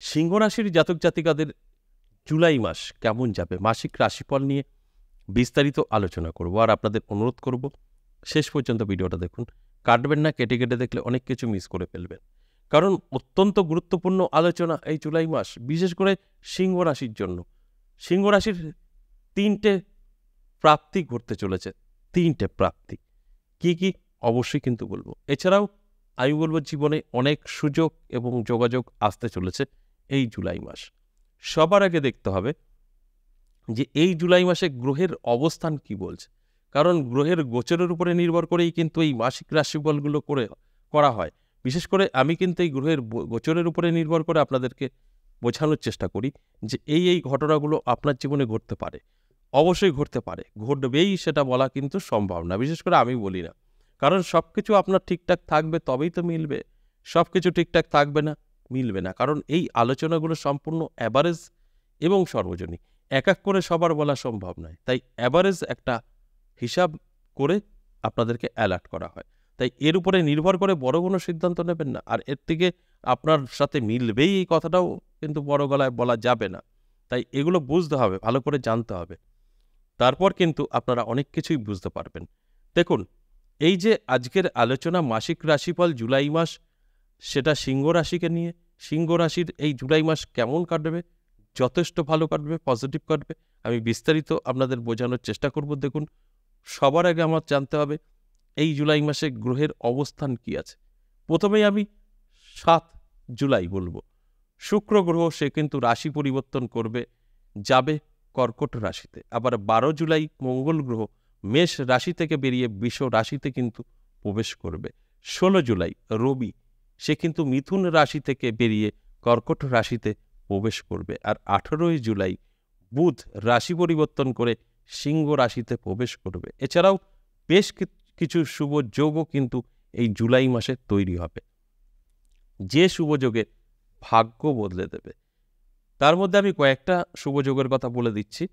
সিংহ রাশির জাতক জাতিকাদের জুলাই মাস কেমন যাবে মাসিক রাশিফল নিয়ে বিস্তারিত আলোচনা করব। আর আপনাদের অনুরোধ করব শেষ পর্যন্ত ভিডিওটা দেখুন। কাটবেন না, কেটে কেটে দেখলে অনেক কিছু মিস করে ফেলবেন। কারণ অত্যন্ত গুরুত্বপূর্ণ আলোচনা এই জুলাই মাস, বিশেষ করে সিংহ রাশির জন্য। সিংহ রাশির 3টে প্রাপ্তি ঘটতে চলেছে। 3টে প্রাপ্তি কি কি অবশ্যই কিন্তু বলবো। এছাড়াও আমি বলবো জীবনে অনেক সুযোগ এবং যোগাযোগ আসতে চলেছে এই জুলাই মাস। সবার আগে দেখতে হবে যে এই জুলাই মাসে গ্রহের অবস্থান কি বলছে। কারণ গ্রহের গোচরের উপরে নির্ভর করেই কিন্তু এই মাসিক রাশিফলগুলো করা হয়। বিশেষ করে আমি কিন্তু এই গ্রহের গোচরের উপরে নির্ভর করে আপনাদেরকে বোঝানোর চেষ্টা করি যে এই ঘটনাগুলো আপনার জীবনে ঘটতে পারে। অবশ্যই ঘটতে পারে, ঘটবেই সেটা বলা কিন্তু সম্ভব না, বিশেষ করে আমি বলি না। কারণ সব কিছু আপনার ঠিকঠাক থাকবে তবেই তো মিলবে, সব কিছু ঠিকঠাক থাকবে না, মিলবে না। কারণ এই আলোচনাগুলো সম্পূর্ণ অ্যাভারেজ এবং সর্বজনীন, এক এক করে সবার বলা সম্ভব নয়। তাই অ্যাভারেজ একটা হিসাব করে আপনাদেরকে অ্যালার্ট করা হয়। তাই এর উপরে নির্ভর করে বড় কোনো সিদ্ধান্ত নেবেন না। আর এর থেকে আপনার সাথে মিলবেই এই কথাটাও কিন্তু বড় গলায় বলা যাবে না। তাই এগুলো বুঝতে হবে, ভালো করে জানতে হবে, তারপর কিন্তু আপনারা অনেক কিছুই বুঝতে পারবেন। দেখুন, এই যে আজকের আলোচনা মাসিক রাশিফল জুলাই মাস, সেটা সিংহ রাশিকে নিয়ে। সিংহ রাশির এই জুলাই মাস কেমন কাটবে? যথেষ্ট ভালো কাটবে, পজিটিভ কাটবে। আমি বিস্তারিত আপনাদের বোঝানোর চেষ্টা করব। দেখুন, সবার আগে আমার জানতে হবে এই জুলাই মাসে গ্রহের অবস্থান কি আছে। প্রথমেই আমি 7 জুলাই বলবো। শুক্র গ্রহ সে কিন্তু রাশি পরিবর্তন করবে, যাবে কর্কট রাশিতে। আবার 12 জুলাই মঙ্গল গ্রহ মেষ রাশি থেকে বেরিয়ে বৃষ রাশিতে কিন্তু প্রবেশ করবে। 16 জুলাই রবি সে কিন্তু মিথুন রাশি থেকে বেরিয়ে কর্কট রাশিতে প্রবেশ করবে। আর 18 জুলাই বুধ রাশি পরিবর্তন করে সিংহ রাশিতে প্রবেশ করবে। এছাড়াও বেশ কিছু শুভ যোগও কিন্তু এই জুলাই মাসে তৈরি হবে, যে শুভযোগে ভাগ্য বদলে দেবে। তার মধ্যে আমি কয়েকটা শুভযোগের কথা বলে দিচ্ছি।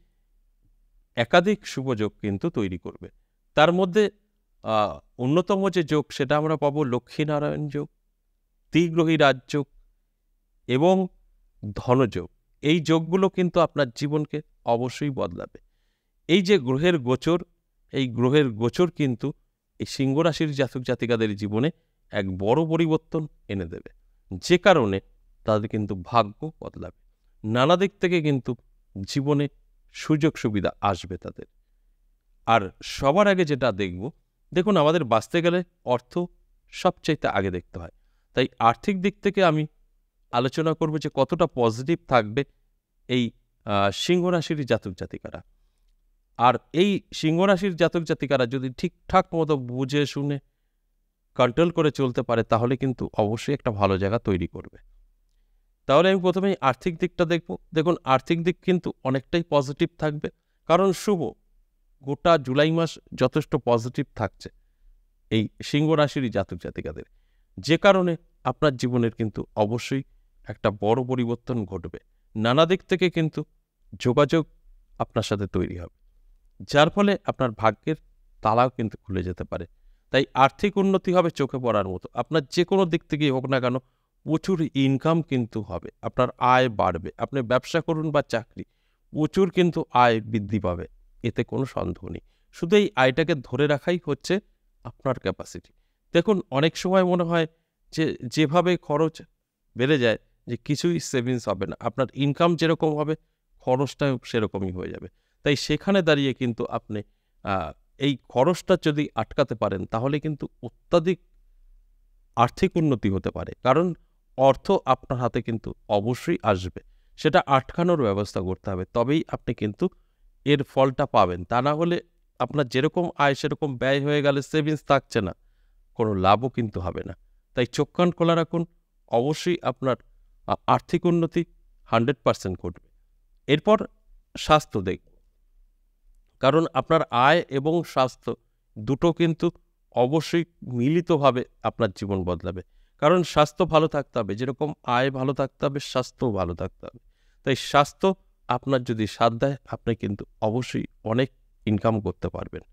একাধিক শুভযোগ কিন্তু তৈরি করবে। তার মধ্যে অন্যতম যে যোগ সেটা আমরা পাবো লক্ষ্মীনারায়ণ যোগ, ত্রিগ্রহী রাজযোগ এবং ধনযোগ। এই যোগগুলো কিন্তু আপনার জীবনকে অবশ্যই বদলাবে। এই যে গ্রহের গোচর, এই গ্রহের গোচর কিন্তু এই সিংহ রাশির জাতক জাতিকাদের জীবনে এক বড় পরিবর্তন এনে দেবে, যে কারণে তাদের কিন্তু ভাগ্য বদলাবে। নানা দিক থেকে কিন্তু জীবনে সুযোগ সুবিধা আসবে তাদের। আর সবার আগে যেটা দেখুন, আমাদের বাঁচতে গেলে অর্থ সবচাইতে আগে দেখতে হয়। তাই আর্থিক দিক থেকে আমি আলোচনা করব যে কতটা পজিটিভ থাকবে এই সিংহ রাশির জাতক জাতিকারা। আর এই সিংহ রাশির জাতক জাতিকারা যদি ঠিকঠাক মতো বুঝে শুনে কন্ট্রোল করে চলতে পারে, তাহলে কিন্তু অবশ্যই একটা ভালো জায়গা তৈরি করবে। তাহলে আমি প্রথমেই আর্থিক দিকটা দেখব। দেখুন, আর্থিক দিক কিন্তু অনেকটাই পজিটিভ থাকবে, কারণ শুভ গোটা জুলাই মাস যথেষ্ট পজিটিভ থাকছে এই সিংহ রাশির জাতক জাতিকাদের, যে কারণে আপনার জীবনের কিন্তু অবশ্যই একটা বড় পরিবর্তন ঘটবে। নানা দিক থেকে কিন্তু যোগাযোগ আপনার সাথে তৈরি হবে, যার ফলে আপনার ভাগ্যের তালাও কিন্তু খুলে যেতে পারে। তাই আর্থিক উন্নতি হবে চোখে পড়ার মতো। আপনার যে কোনো দিক থেকেই হোক না কেন, প্রচুর ইনকাম কিন্তু হবে, আপনার আয় বাড়বে। আপনি ব্যবসা করুন বা চাকরি, প্রচুর কিন্তু আয় বৃদ্ধি পাবে, এতে কোনো সন্দেহ নেই। শুধু এই আয়টাকে ধরে রাখাই হচ্ছে আপনার ক্যাপাসিটি। দেখুন, অনেক সময় মনে হয় যে যেভাবে খরচ বেড়ে যায় যে কিছুই সেভিংস হবে না, আপনার ইনকাম যেরকম হবে খরচটাও সেরকমই হয়ে যাবে। তাই সেখানে দাঁড়িয়ে কিন্তু আপনি এই খরচটা যদি আটকাতে পারেন, তাহলে কিন্তু অত্যাধিক আর্থিক উন্নতি হতে পারে। কারণ অর্থ আপনার হাতে কিন্তু অবশ্যই আসবে, সেটা আটকানোর ব্যবস্থা করতে হবে, তবেই আপনি কিন্তু এর ফলটা পাবেন। তা না হলে আপনার যেরকম আয় সেরকম ব্যয় হয়ে গেলে সেভিংস থাকছে না, কোনো লাভও কিন্তু হবে না। তাই চোখ কান খোলা রাখুন, অবশ্যই আপনার আর্থিক উন্নতি 100% ঘটবে। এরপর স্বাস্থ্য দেখব, কারণ আপনার আয় এবং স্বাস্থ্য দুটো কিন্তু অবশ্যই মিলিতভাবে আপনার জীবন বদলাবে। কারণ স্বাস্থ্য ভালো থাকতে হবে, যেরকম আয় ভালো থাকতে হবে, স্বাস্থ্যও ভালো থাকতে হবে। তাই স্বাস্থ্য আপনার যদি সাথ দেয়, আপনি কিন্তু অবশ্যই অনেক ইনকাম করতে পারবেন,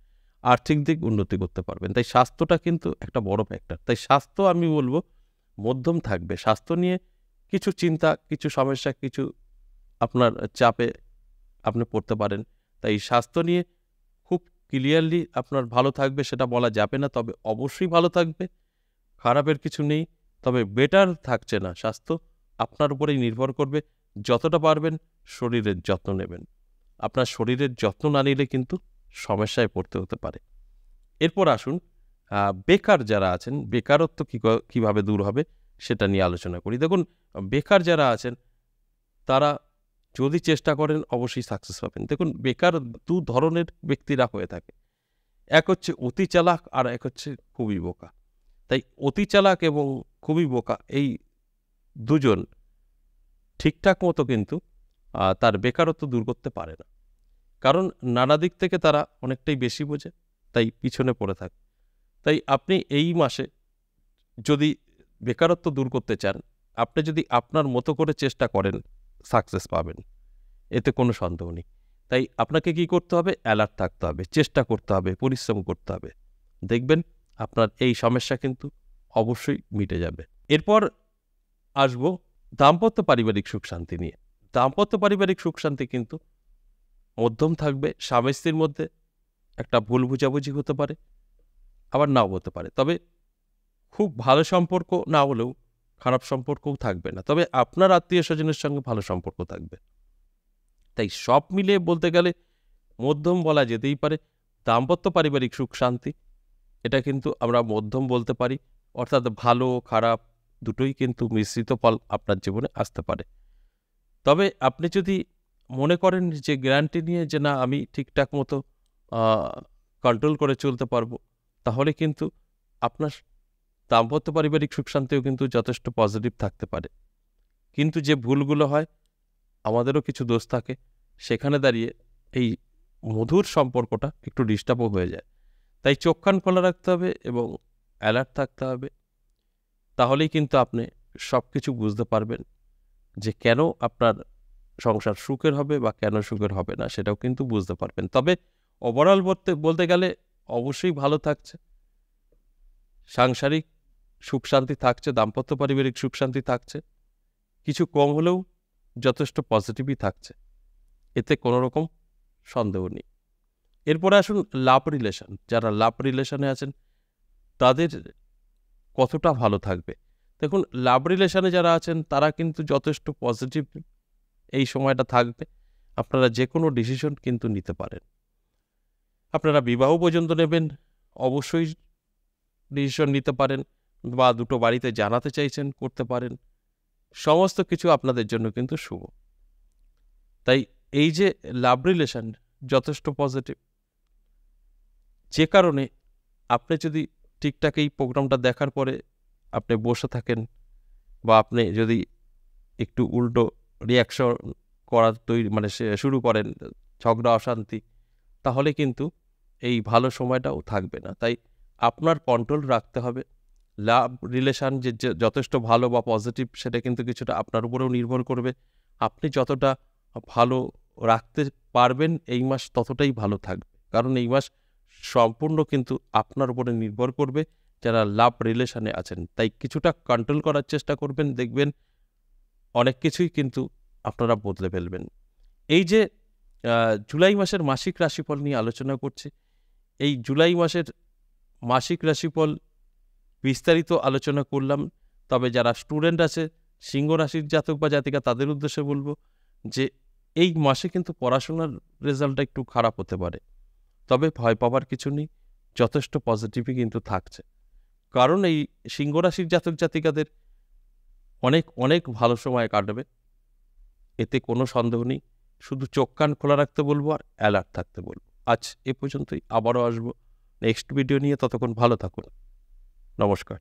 আর্থিক দিক উন্নতি করতে পারবেন। তাই স্বাস্থ্যটা কিন্তু একটা বড় ফ্যাক্টর। তাই স্বাস্থ্য আমি বলবো মধ্যম থাকবে। স্বাস্থ্য নিয়ে কিছু চিন্তা, কিছু সমস্যা, কিছু আপনার চাপে আপনি পড়তে পারেন। তাই স্বাস্থ্য নিয়ে খুব ক্লিয়ারলি আপনার ভালো থাকবে সেটা বলা যাবে না, তবে অবশ্যই ভালো থাকবে, খারাপের কিছু নেই। তবে বেটার থাকছে না, স্বাস্থ্য আপনার উপরেই নির্ভর করবে। যতটা পারবেন শরীরের যত্ন নেবেন। আপনার শরীরের যত্ন না নিলে কিন্তু সমস্যায় পড়তে হতে পারে। এরপর আসুন বেকার যারা আছেন, বেকারত্ব কীভাবে দূর হবে সেটা নিয়ে আলোচনা করি। দেখুন, বেকার যারা আছেন তারা যদি চেষ্টা করেন অবশ্যই সাকসেস পাবেন। দেখুন, বেকার দু ধরনের ব্যক্তিরা হয়ে থাকে। এক হচ্ছে অতি চালাক, আর এক হচ্ছে খুবই বোকা। তাই অতি চালাক এবং খুবই বোকা এই দুজন ঠিকঠাক মতো কিন্তু তার বেকারত্ব দূর করতে পারে না। কারণ নানা দিক থেকে তারা অনেকটাই বেশি বোঝে, তাই পিছনে পড়ে থাকে। তাই আপনি এই মাসে যদি বেকারত্ব দূর করতে চান, আপনি যদি আপনার মতো করে চেষ্টা করেন সাকসেস পাবেন, এতে কোনো সন্দেহ নেই। তাই আপনাকে কি করতে হবে? অ্যালার্ট থাকতে হবে, চেষ্টা করতে হবে, পরিশ্রম করতে হবে। দেখবেন আপনার এই সমস্যা কিন্তু অবশ্যই মিটে যাবে। এরপর আসবো দাম্পত্য পারিবারিক সুখ শান্তি নিয়ে। দাম্পত্য পারিবারিক সুখ শান্তি কিন্তু মধ্যম থাকবে। স্বামী স্ত্রীর মধ্যে একটা ভুল বুঝাবুঝি হতে পারে, আবার নাও হতে পারে। তবে খুব ভালো সম্পর্ক না হলেও খারাপ সম্পর্কও থাকবে না, তবে আপনার আত্মীয় স্বজনের সঙ্গে ভালো সম্পর্ক থাকবে। তাই সব মিলিয়ে বলতে গেলে মধ্যম বলা যেতেই পারে। দাম্পত্য পারিবারিক সুখ শান্তি এটা কিন্তু আমরা মধ্যম বলতে পারি, অর্থাৎ ভালো খারাপ দুটোই কিন্তু মিশ্রিত ফল আপনার জীবনে আসতে পারে। তবে আপনি যদি মনে করেন যে গ্যারান্টি নিয়ে যে না আমি ঠিকঠাক মতো কন্ট্রোল করে চলতে পারবো, তাহলে কিন্তু আপনার দাম্পত্য পারিবারিক সুখ শান্তিও কিন্তু যথেষ্ট পজিটিভ থাকতে পারে। কিন্তু যে ভুলগুলো হয়, আমাদেরও কিছু দোষ থাকে, সেখানে দাঁড়িয়ে এই মধুর সম্পর্কটা একটু ডিস্টার্বও হয়ে যায়। তাই চোখ কান খোলা রাখতে হবে এবং অ্যালার্ট থাকতে হবে। তাহলেই কিন্তু আপনি সব কিছু বুঝতে পারবেন যে কেন আপনার সংসার সুখের হবে বা কেন সুখের হবে না, সেটাও কিন্তু বুঝতে পারবেন। তবে ওভারঅল বলতে গেলে অবশ্যই ভালো থাকছে, সাংসারিক সুখ শান্তি থাকছে, দাম্পত্য পারিবারিক সুখ শান্তি থাকছে, কিছু কম হলেও যথেষ্ট পজিটিভই থাকছে, এতে কোনো রকম সন্দেহ নেই। এরপরে আসুন লাভ রিলেশন। যারা লাভ রিলেশনে আছেন তাদের কতটা ভালো থাকবে। দেখুন, লাভ রিলেশনে যারা আছেন তারা কিন্তু যথেষ্ট পজিটিভ এই সময়টা থাকবে। আপনারা যে কোনো ডিসিশন কিন্তু নিতে পারেন। আপনারা বিবাহ পর্যন্ত নেবেন, অবশ্যই ডিসিশন নিতে পারেন, বা দুটো বাড়িতে জানাতে চাইছেন করতে পারেন। সমস্ত কিছু আপনাদের জন্য কিন্তু শুভ। তাই এই যে লাভ রিলেশন যথেষ্ট পজিটিভ, যে কারণে আপনি যদি ঠিকঠাক এই প্রোগ্রামটা দেখার পরে আপনি বসে থাকেন, বা আপনি যদি একটু উল্টো রিয়াকশন করা শুরু করেন, ঝগড়া অশান্তি, তাহলে কিন্তু এই ভালো সময়টাও থাকবে না। তাই আপনার কন্ট্রোল রাখতে হবে। লাভ রিলেশন যে যথেষ্ট ভালো বা পজিটিভ, সেটা কিন্তু কিছুটা আপনার উপরেও নির্ভর করবে। আপনি যতটা ভালো রাখতে পারবেন এই মাস ততটাই ভালো থাকবে, কারণ এই মাস সম্পূর্ণ কিন্তু আপনার উপরে নির্ভর করবে যারা লাভ রিলেশনে আছেন। তাই কিছুটা কন্ট্রোল করার চেষ্টা করবেন, দেখবেন অনেক কিছুই কিন্তু আপনারা বদলে ফেলবেন। এই যে জুলাই মাসের মাসিক রাশিফল নিয়ে আলোচনা করছি, এই জুলাই মাসের মাসিক রাশিফল বিস্তারিত আলোচনা করলাম। তবে যারা স্টুডেন্ট আছে, সিংহ রাশির জাতক বা জাতিকা, তাদের উদ্দেশ্যে বলবো যে এই মাসে কিন্তু পড়াশোনার রেজাল্টটা একটু খারাপ হতে পারে, তবে ভয় পাওয়ার কিছু নেই, যথেষ্ট পজিটিভই কিন্তু থাকছে। কারণ এই সিংহ রাশির জাতক জাতিকাদের অনেক অনেক ভালো সময় কাটবে, এতে কোনো সন্দেহ নেই। শুধু চোখ কান খোলা রাখতে বলবো আর অ্যালার্ট থাকতে বলবো। আজ এ পর্যন্তই, আবারও আসবো নেক্সট ভিডিও নিয়ে। ততক্ষণ ভালো থাকুন। নমস্কার।